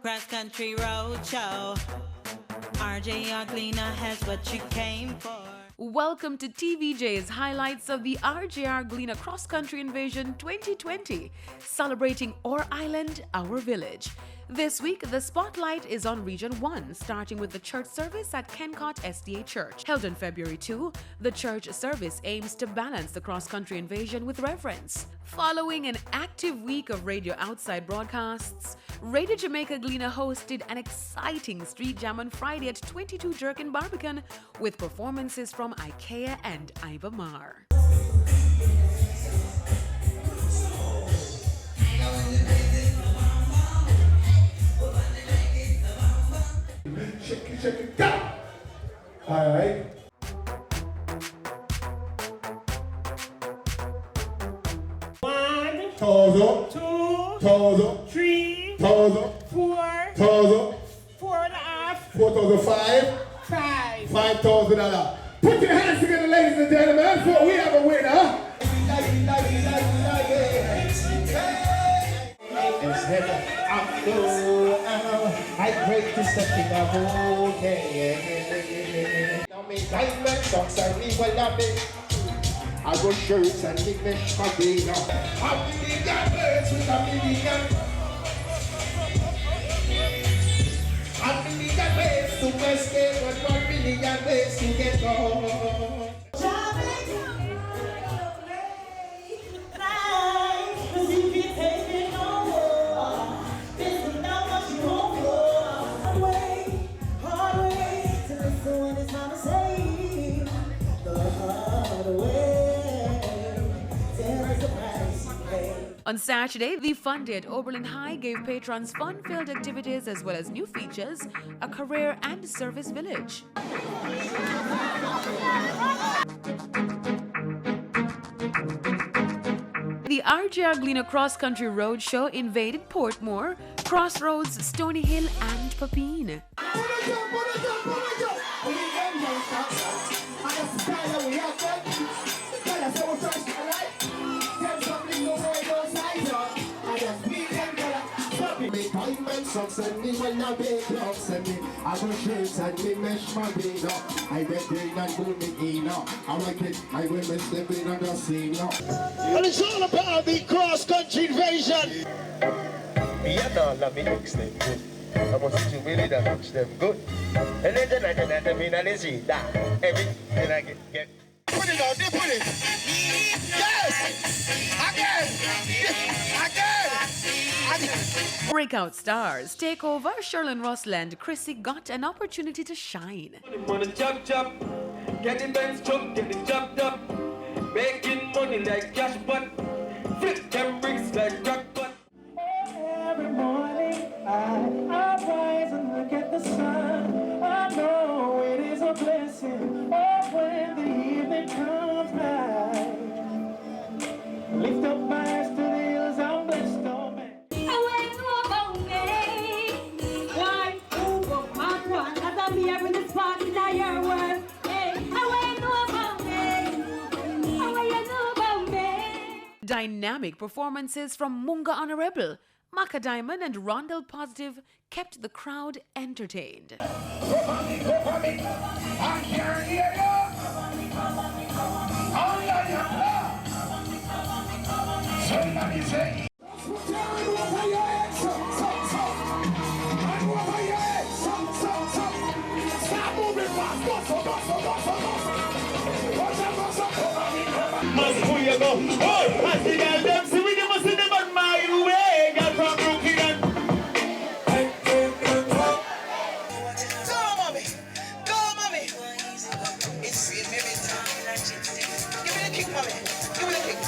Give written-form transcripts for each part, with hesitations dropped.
Cross Country Road Show. RJR Gleaner has what you came for. Welcome to TVJ's highlights of the RJR Gleaner Cross Country Invasion 2020, celebrating Our Island, Our Village. This week, the spotlight is on Region 1, starting with the church service at Kencott SDA Church. Held on February 2, the church service aims to balance the cross-country invasion with reverence. Following an active week of Radio Outside broadcasts, Radio Jamaica Gleaner hosted an exciting street jam on Friday at 22 Jerkin Barbican with performances from IKEA and Iba Mahr. Shake it, go! All right. One, Toes up. two, Toes up. three, Toes up. four, Toes up. 4.5, 4,005. 5. $5,000. Put your hands together, ladies and gentlemen, for we have a winner. I break the stepping of okay. Now me diamond socks and me well a bit. I go shirts and me mesh my green up. I'm million birds with a million. A million ways to escape, but 1 million ways to get gone. On Saturday, the Fun Day at Oberlin High gave patrons fun-filled activities as well as new features, a career and service village. The RJR Gleaner Cross Country Road Show invaded Portmore, Crossroads, Stony Hill and Papine. Diamond socks and me when I big clocks and me I go shirts and me mesh my green up. I get green and booming in up. I like it, I will be stepping on the scene up. And it's all about the cross-country invasion. Me and all of me looks them good. I must do really that looks them good. And then I mean I see that everything I get. Put it on, they put it. Yes! Again! Breakout stars take over. Sherlyn Russell and Chrissy got an opportunity to shine. Money chop chop, get the Benz truck, get it chopped up. Making money like cash but flip them bricks like crack pot. Every morning I rise and look at the sun. I know it is a blessing. Oh, when the evening comes by, lift up my eyes to the hills, I'm blessed, oh man. Dynamic performances from Munga Honorable, Maka Diamond and Rondell Positive kept the crowd entertained. Go for me. I can't hear you. Oh, yeah. Somebody say. Over your head, over your head, stop moving fast, Must pull you go. Oh, I see that them see we must see them on my way. Girl from Brooklyn and Go, mommy. It's sweet, baby. Give me the kick, mommy. Give me the kick.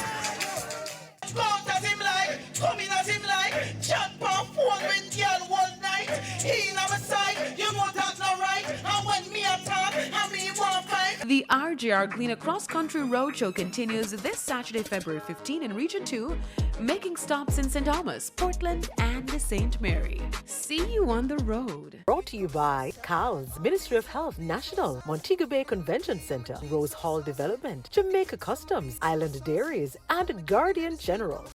Mount as him like, come in as him like. Jump on phone with girl one night. He on my side, you know that's not right. And when me attack, and me won't fight. The RJR Gleaner Cross Country Roadshow continues this Saturday, February 15 in Region 2, making stops in St. Thomas, Portland, and St. Mary. See you on the road. Brought to you by COWS, Ministry of Health National, Montego Bay Convention Center, Rose Hall Development, Jamaica Customs, Island Dairies, and Guardian General.